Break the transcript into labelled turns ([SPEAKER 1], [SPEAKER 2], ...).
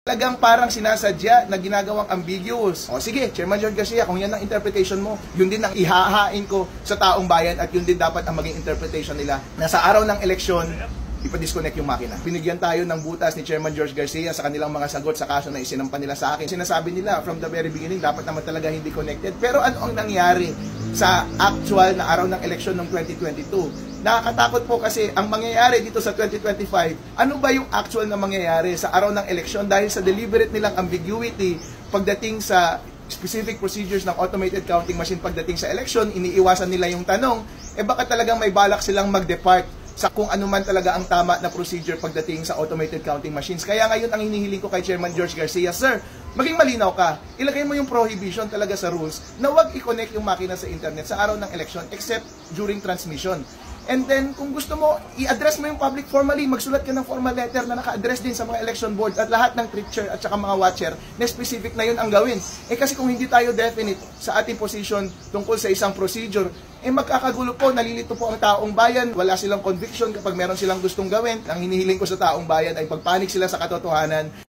[SPEAKER 1] Talagang parang sinasadya na ginagawang ambiguous. O sige, Chairman George Garcia, kung yan ang interpretation mo, yun din ang ihahain ko sa taong bayan at yun din dapat ang maging interpretation nila. Na sa araw ng eleksyon, ipa-disconnect yung makina. Binigyan tayo ng butas ni Chairman George Garcia sa kanilang mga sagot sa kaso na isinampan nila sa akin. Sinasabi nila from the very beginning, dapat naman talaga hindi connected. Pero ano ang nangyari sa actual na araw ng eleksyon ng 2022? Nakakatakot po kasi ang mangyayari dito sa 2025, ano ba yung actual na mangyayari sa araw ng eleksyon dahil sa deliberate nilang ambiguity pagdating sa specific procedures ng automated counting machine pagdating sa election, iniiwasan nila yung tanong, baka talagang may balak silang mag-depart sa kung ano man talaga ang tama na procedure pagdating sa automated counting machines. Kaya ngayon ang hinihiling ko kay Chairman George Garcia, Sir, maging malinaw ka, ilagay mo yung prohibition talaga sa rules na wag i-connect yung makina sa internet sa araw ng election except during transmission. And then, kung gusto mo, i-address mo yung public formally, magsulat ka ng formal letter na naka-address din sa mga election board at lahat ng treacher at saka mga watcher na specific na yun ang gawin. Kasi kung hindi tayo definite sa ating position tungkol sa isang procedure, magkakagulo po, nalilito po ang taong bayan, wala silang conviction kapag meron silang gustong gawin. Ang hinihiling ko sa taong bayan ay pagpanik sila sa katotohanan.